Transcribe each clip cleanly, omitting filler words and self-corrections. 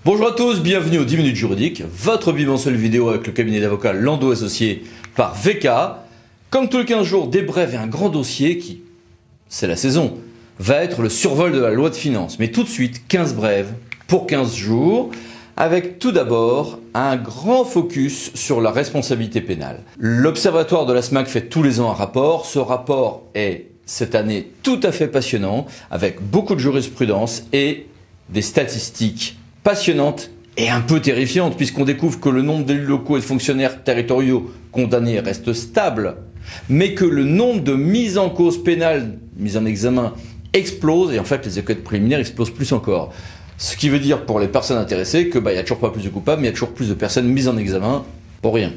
Bonjour à tous, bienvenue aux 10 minutes juridiques, votre bimensuelle vidéo avec le cabinet d'avocats Landau Associés par VK. Comme tous les 15 jours, des brèves et un grand dossier qui, c'est la saison, va être le survol de la loi de finances. Mais tout de suite, 15 brèves pour 15 jours, avec tout d'abord un grand focus sur la responsabilité pénale. L'Observatoire de la SMAC fait tous les ans un rapport. Ce rapport est cette année tout à fait passionnant, avec beaucoup de jurisprudence et des statistiques passionnante et un peu terrifiante, puisqu'on découvre que le nombre d'élus locaux et de fonctionnaires territoriaux condamnés reste stable, mais que le nombre de mises en cause pénales, mises en examen, explose, et en fait les enquêtes préliminaires explosent plus encore. Ce qui veut dire pour les personnes intéressées que y a toujours pas plus de coupables, mais il y a toujours plus de personnes mises en examen pour rien.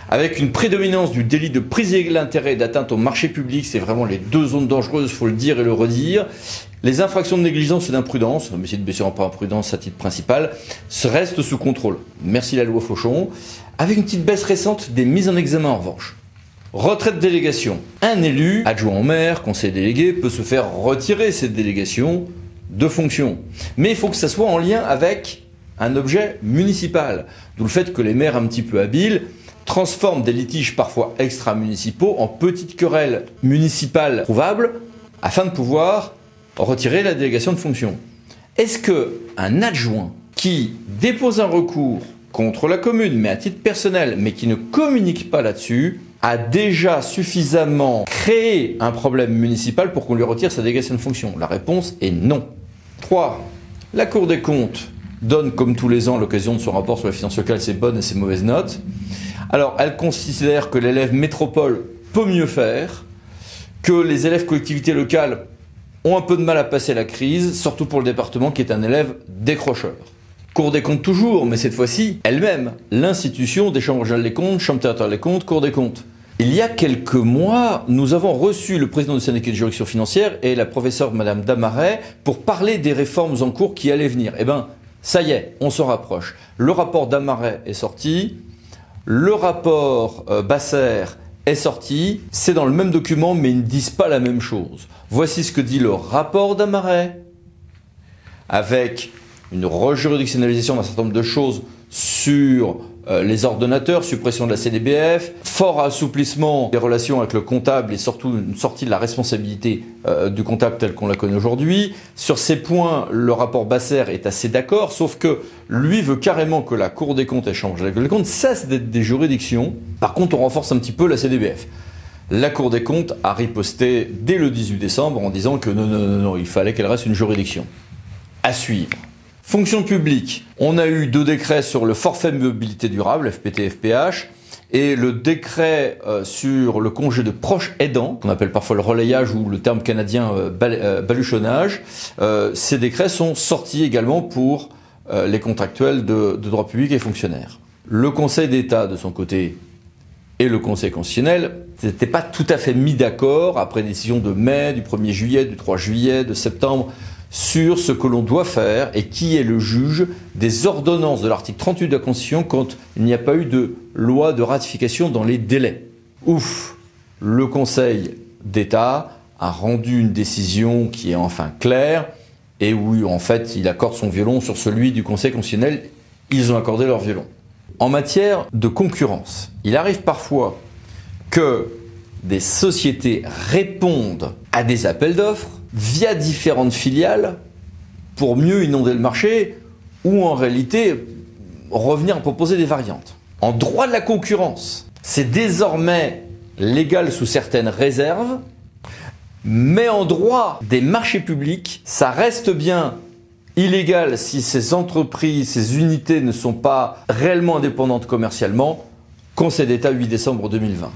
Avec une prédominance du délit de prise illégale d'intérêt et d'atteinte au marché public, c'est vraiment les deux zones dangereuses, faut le dire et le redire. Les infractions de négligence et d'imprudence, homicide de blessure par imprudence à titre principal, restent sous contrôle. Merci la loi Fauchon. Avec une petite baisse récente des mises en examen en revanche. Retrait de délégation. Un élu, adjoint au maire, conseiller délégué, peut se faire retirer cette délégation de fonction. Mais il faut que ça soit en lien avec un objet municipal. D'où le fait que les maires un petit peu habiles transforment des litiges parfois extra-municipaux en petites querelles municipales trouvables afin de pouvoir retirer la délégation de fonction. Est-ce qu'un adjoint qui dépose un recours contre la commune, mais à titre personnel, mais qui ne communique pas là-dessus, a déjà suffisamment créé un problème municipal pour qu'on lui retire sa délégation de fonction? La réponse est non. 3. La Cour des comptes donne, comme tous les ans, l'occasion de son rapport sur la finance locale, ses bonnes et ses mauvaises notes. Alors, elle considère que l'élève métropole peut mieux faire, que les élèves collectivités locales ont un peu de mal à passer la crise, surtout pour le département qui est un élève décrocheur. Cour des comptes toujours, mais cette fois-ci, elle-même, l'institution des chambres régionales des comptes, chambre territoriale des comptes, Cour des comptes. Il y a quelques mois, nous avons reçu le président du syndicat de juridiction financière et la professeure Madame Damaret pour parler des réformes en cours qui allaient venir. Eh bien, ça y est, on s'en rapproche. Le rapport Damaret est sorti, le rapport Basser est sorti, c'est dans le même document mais ils ne disent pas la même chose. Voici ce que dit le rapport Damaret, avec une rejuridictionnalisation d'un certain nombre de choses sur les ordonnateurs, suppression de la CDBF, fort assouplissement des relations avec le comptable et surtout une sortie de la responsabilité du comptable telle qu'on la connaît aujourd'hui. Sur ces points, le rapport Basser est assez d'accord, sauf que lui veut carrément que la Cour des comptes échange. La Cour des comptes cesse d'être des juridictions. Par contre, on renforce un petit peu la CDBF. La Cour des comptes a riposté dès le 18 décembre en disant que non, il fallait qu'elle reste une juridiction. À suivre. Fonction publique, on a eu 2 décrets sur le forfait mobilité durable, FPT, FPH, et le décret sur le congé de proche aidant, qu'on appelle parfois le relayage ou le terme canadien baluchonnage. Ces décrets sont sortis également pour les contractuels de droit public et fonctionnaires. Le Conseil d'État, de son côté, et le Conseil constitutionnel n'étaient pas tout à fait mis d'accord après décision de mai, du 1er juillet, du 3 juillet, de septembre, sur ce que l'on doit faire et qui est le juge des ordonnances de l'article 38 de la Constitution quand il n'y a pas eu de loi de ratification dans les délais. Ouf, le Conseil d'État a rendu une décision qui est enfin claire et où en fait il accorde son violon sur celui du Conseil constitutionnel. Ils ont accordé leur violon. En matière de concurrence, il arrive parfois que des sociétés répondent à des appels d'offres via différentes filiales pour mieux inonder le marché ou en réalité revenir à proposer des variantes. En droit de la concurrence, c'est désormais légal sous certaines réserves, mais en droit des marchés publics, ça reste bien illégal si ces entreprises, ces unités ne sont pas réellement indépendantes commercialement. Conseil d'État 8 décembre 2020.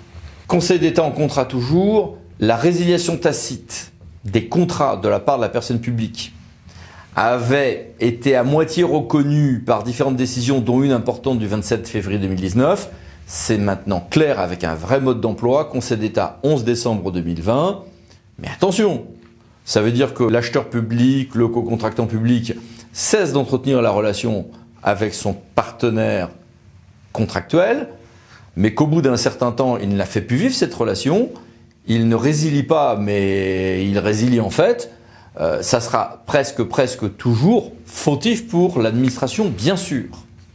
Conseil d'État en contrat toujours, la résiliation tacite des contrats de la part de la personne publique avait été à moitié reconnue par différentes décisions, dont une importante du 27 février 2019. C'est maintenant clair avec un vrai mode d'emploi. Conseil d'État 11 décembre 2020. Mais attention, ça veut dire que l'acheteur public, le co-contractant public cesse d'entretenir la relation avec son partenaire contractuel, mais qu'au bout d'un certain temps, il ne la fait plus vivre cette relation. Il ne résilie pas, mais il résilie en fait. ça sera presque toujours fautif pour l'administration, bien sûr.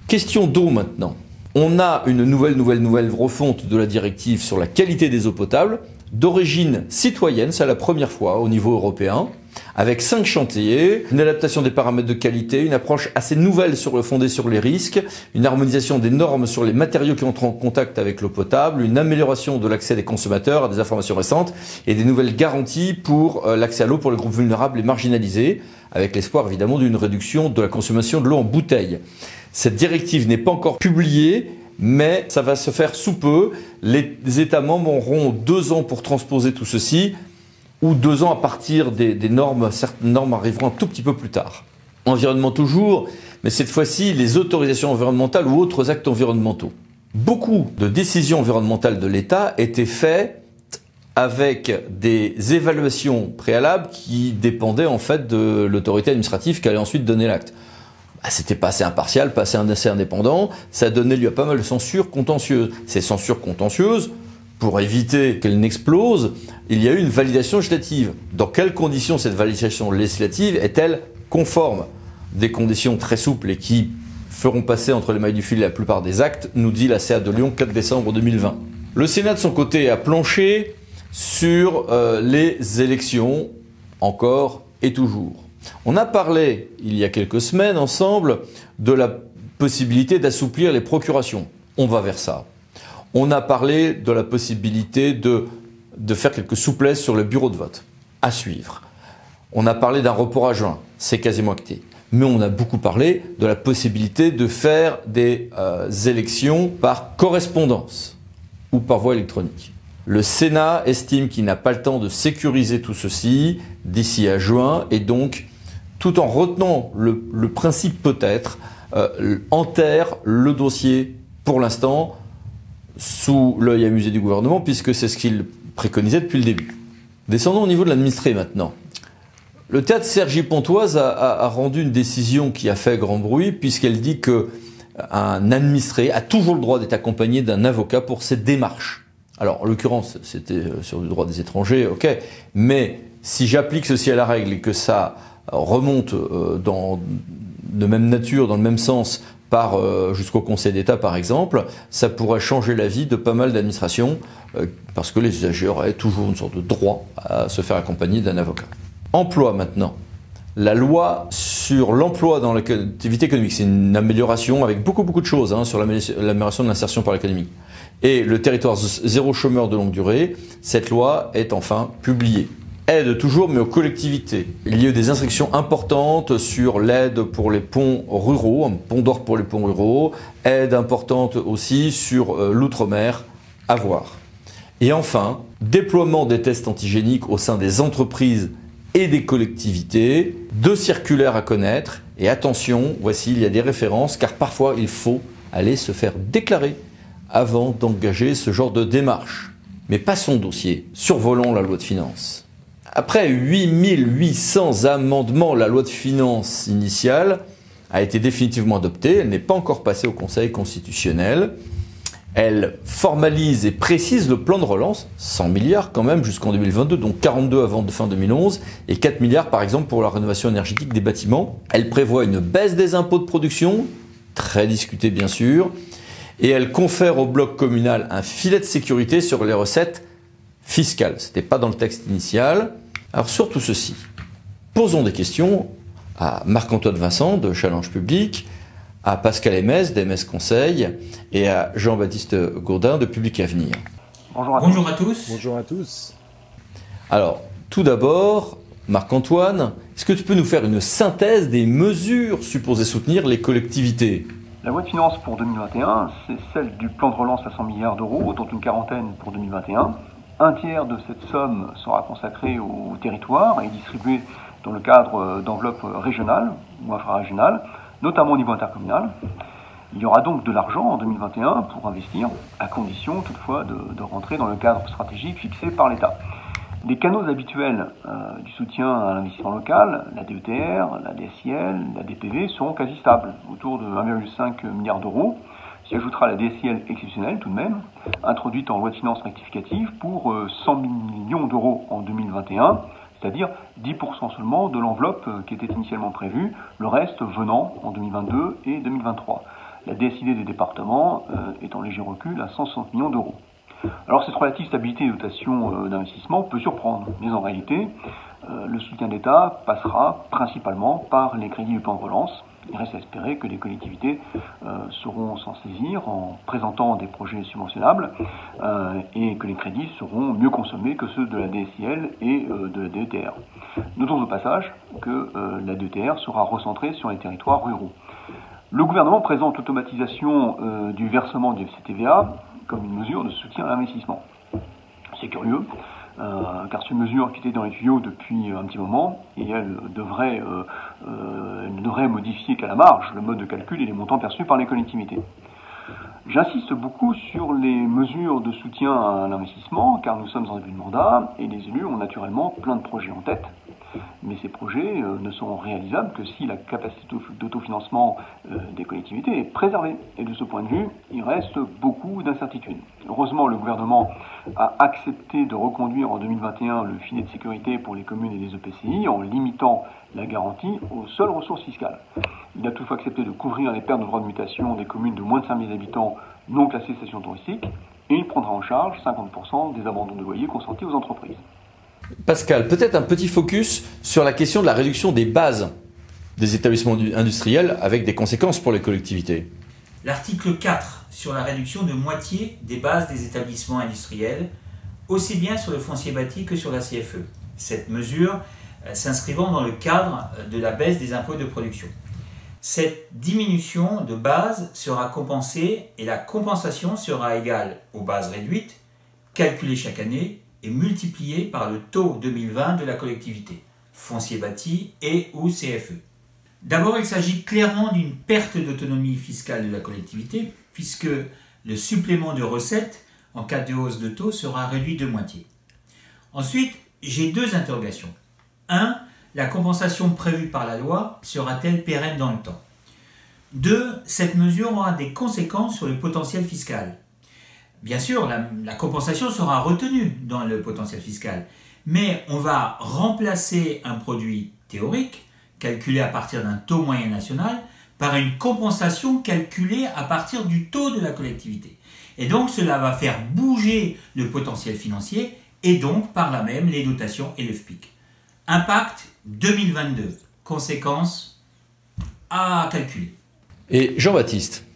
Question d'eau maintenant. On a une nouvelle refonte de la directive sur la qualité des eaux potables, d'origine citoyenne, c'est la première fois au niveau européen, avec 5 chantiers, une adaptation des paramètres de qualité, une approche assez nouvelle fondée sur les risques, une harmonisation des normes sur les matériaux qui entrent en contact avec l'eau potable, une amélioration de l'accès des consommateurs à des informations récentes et des nouvelles garanties pour l'accès à l'eau pour les groupes vulnérables et marginalisés, avec l'espoir évidemment d'une réduction de la consommation de l'eau en bouteille. Cette directive n'est pas encore publiée, mais ça va se faire sous peu. Les États membres auront 2 ans pour transposer tout ceci, ou 2 ans à partir des normes. Certaines normes arriveront un tout petit peu plus tard. Environnement toujours, mais cette fois-ci les autorisations environnementales ou autres actes environnementaux. Beaucoup de décisions environnementales de l'État étaient faites avec des évaluations préalables qui dépendaient en fait de l'autorité administrative qui allait ensuite donner l'acte. C'était pas assez impartial, pas assez indépendant, ça donnait lieu à pas mal de censures contentieuses. Ces censures contentieuses, pour éviter qu'elles n'explosent, il y a eu une validation législative. Dans quelles conditions cette validation législative est-elle conforme? Des conditions très souples et qui feront passer entre les mailles du filet la plupart des actes, nous dit la CA de Lyon 4 décembre 2020. Le Sénat de son côté a planché sur les élections, encore et toujours. On a parlé, il y a quelques semaines ensemble, de la possibilité d'assouplir les procurations. On va vers ça. On a parlé de la possibilité de faire quelques souplesses sur le bureau de vote. À suivre. On a parlé d'un report à juin. C'est quasiment acté. Mais on a beaucoup parlé de la possibilité de faire des élections par correspondance ou par voie électronique. Le Sénat estime qu'il n'a pas le temps de sécuriser tout ceci d'ici à juin et donc, tout en retenant le principe peut-être, enterre le dossier pour l'instant sous l'œil amusé du gouvernement puisque c'est ce qu'il préconisait depuis le début. Descendons au niveau de l'administré maintenant. Le théâtre Cergy-Pontoise a rendu une décision qui a fait grand bruit puisqu'elle dit qu'un administré a toujours le droit d'être accompagné d'un avocat pour ses démarches. Alors, en l'occurrence, c'était sur le droit des étrangers, ok, mais si j'applique ceci à la règle et que ça remonte de même nature, dans le même sens, jusqu'au Conseil d'État par exemple, ça pourrait changer la vie de pas mal d'administrations parce que les usagers auraient toujours une sorte de droit à se faire accompagner d'un avocat. Emploi maintenant. La loi sur l'emploi dans l'activité économique, c'est une amélioration avec beaucoup de choses sur l'amélioration de l'insertion par l'économie. Et le territoire zéro chômeur de longue durée, cette loi est enfin publiée. Aide toujours, mais aux collectivités. Il y a eu des instructions importantes sur l'aide pour les ponts ruraux, un pont d'or pour les ponts ruraux, aide importante aussi sur l'outre-mer, à voir. Et enfin, déploiement des tests antigéniques au sein des entreprises et des collectivités, 2 circulaires à connaître, et attention, voici, il y a des références, car parfois il faut aller se faire déclarer avant d'engager ce genre de démarche. Mais passons au dossier, survolons la loi de finances. Après 8800 amendements, la loi de finances initiale a été définitivement adoptée. Elle n'est pas encore passée au Conseil constitutionnel. Elle formalise et précise le plan de relance, 100 milliards quand même jusqu'en 2022, donc 42 avant de fin 2011, et 4 milliards par exemple pour la rénovation énergétique des bâtiments. Elle prévoit une baisse des impôts de production, très discutée bien sûr, et elle confère au bloc communal un filet de sécurité sur les recettes fiscales. Ce n'était pas dans le texte initial. Alors sur tout ceci, posons des questions à Marc-Antoine Vincent de Challenge Public, à Pascal Emès d'Emès Conseil et à Jean-Baptiste Gaudin de Public Avenir. Bonjour à tous. Bonjour à tous. Alors, tout d'abord, Marc-Antoine, est-ce que tu peux nous faire une synthèse des mesures supposées soutenir les collectivités ? La loi de finances pour 2021, c'est celle du plan de relance à 100 milliards d'euros, dont une quarantaine pour 2021. Un tiers de cette somme sera consacré au territoire et distribué dans le cadre d'enveloppes régionales ou infrarégionales, notamment au niveau intercommunal. Il y aura donc de l'argent en 2021 pour investir, à condition toutefois de rentrer dans le cadre stratégique fixé par l'État. Les canaux habituels du soutien à l'investissement local, la DETR, la DSIL, la DPV, seront quasi stables, autour de 1,5 milliard d'euros. S'y ajoutera la DSIL exceptionnelle tout de même, introduite en loi de finances rectificative pour 100 millions d'euros en 2021, c'est-à-dire 10% seulement de l'enveloppe qui était initialement prévue, le reste venant en 2022 et 2023. La DSID des départements est en léger recul à 160 millions d'euros. Alors cette relative stabilité des dotations d'investissement peut surprendre, mais en réalité, le soutien d'État passera principalement par les crédits du plan de relance. Il reste à espérer que les collectivités sauront s'en saisir en présentant des projets subventionnables et que les crédits seront mieux consommés que ceux de la DSIL et de la DETR. Notons au passage que la DETR sera recentrée sur les territoires ruraux. Le gouvernement présente l'automatisation du versement du FCTVA comme une mesure de soutien à l'investissement. C'est curieux, car c'est une mesure qui était dans les tuyaux depuis un petit moment, et elle ne devrait modifier qu'à la marge le mode de calcul et les montants perçus par les collectivités. J'insiste beaucoup sur les mesures de soutien à l'investissement, car nous sommes en début de mandat, et les élus ont naturellement plein de projets en tête. Mais ces projets ne seront réalisables que si la capacité d'autofinancement des collectivités est préservée. Et de ce point de vue, il reste beaucoup d'incertitudes. Heureusement, le gouvernement a accepté de reconduire en 2021 le filet de sécurité pour les communes et les EPCI en limitant la garantie aux seules ressources fiscales. Il a toutefois accepté de couvrir les pertes de droits de mutation des communes de moins de 5 000 habitants non classées stations touristiques et il prendra en charge 50% des abandons de loyers consentis aux entreprises. Pascal, peut-être un petit focus sur la question de la réduction des bases des établissements industriels avec des conséquences pour les collectivités. L'article 4 sur la réduction de moitié des bases des établissements industriels, aussi bien sur le foncier bâti que sur la CFE. Cette mesure s'inscrivant dans le cadre de la baisse des impôts de production. Cette diminution de base sera compensée et la compensation sera égale aux bases réduites, calculées chaque année et multipliées par le taux 2020 de la collectivité, foncier bâti et ou CFE. D'abord, il s'agit clairement d'une perte d'autonomie fiscale de la collectivité, puisque le supplément de recettes en cas de hausse de taux sera réduit de moitié. Ensuite, j'ai deux interrogations. 1. La compensation prévue par la loi sera-t-elle pérenne dans le temps? 2. Cette mesure aura des conséquences sur le potentiel fiscal. Bien sûr, la compensation sera retenue dans le potentiel fiscal, mais on va remplacer un produit théorique, calculé à partir d'un taux moyen national, par une compensation calculée à partir du taux de la collectivité. Et donc cela va faire bouger le potentiel financier et donc par là même les dotations et le FPIC. Impact 2022, conséquences à calculer. Et Jean-Baptiste,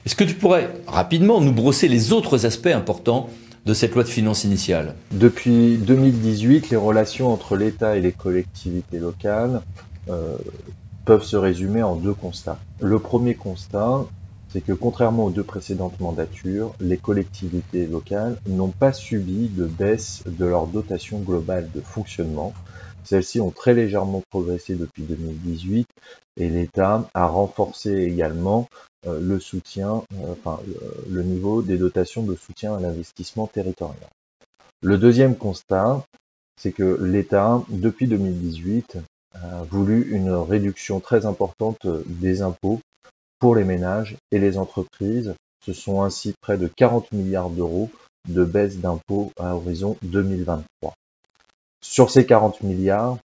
est-ce que tu pourrais rapidement nous brosser les autres aspects importants de cette loi de finances initiale? Depuis 2018, les relations entre l'État et les collectivités locales peuvent se résumer en deux constats. Le premier constat, c'est que contrairement aux deux précédentes mandatures, les collectivités locales n'ont pas subi de baisse de leur dotation globale de fonctionnement. Celles-ci ont très légèrement progressé depuis 2018 et l'État a renforcé également le soutien, le niveau des dotations de soutien à l'investissement territorial. Le deuxième constat, c'est que l'État, depuis 2018, a voulu une réduction très importante des impôts pour les ménages et les entreprises. Ce sont ainsi près de 40 milliards d'euros de baisse d'impôts à horizon 2023. Sur ces 40 milliards,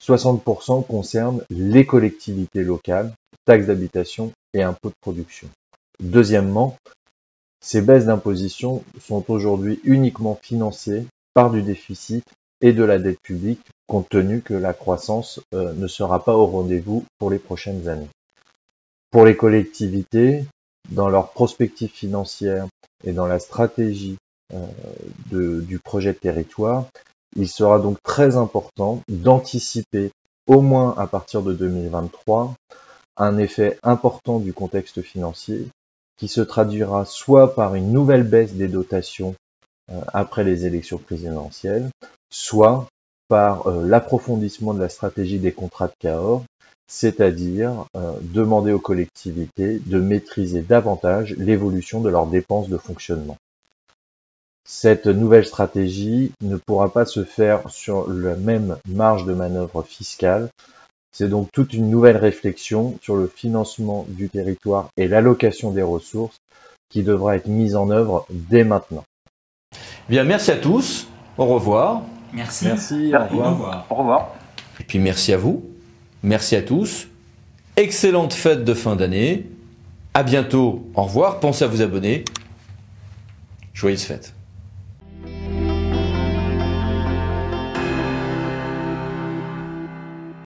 60% concernent les collectivités locales, taxes d'habitation et impôts de production. Deuxièmement, ces baisses d'imposition sont aujourd'hui uniquement financées par du déficit et de la dette publique, compte tenu que la croissance ne sera pas au rendez-vous pour les prochaines années. Pour les collectivités, dans leur prospective financière et dans la stratégie du projet de territoire, il sera donc très important d'anticiper, au moins à partir de 2023, un effet important du contexte financier qui se traduira soit par une nouvelle baisse des dotations après les élections présidentielles, soit par l'approfondissement de la stratégie des contrats de Cahors, c'est-à-dire demander aux collectivités de maîtriser davantage l'évolution de leurs dépenses de fonctionnement. Cette nouvelle stratégie ne pourra pas se faire sur la même marge de manœuvre fiscale. C'est donc toute une nouvelle réflexion sur le financement du territoire et l'allocation des ressources qui devra être mise en œuvre dès maintenant. Bien, merci à tous. Au revoir. Merci. Merci, Merci. au Au revoir. revoir. Au revoir. Et puis merci à vous, merci à tous, excellente fête de fin d'année, à bientôt, au revoir, pensez à vous abonner, joyeuses fêtes.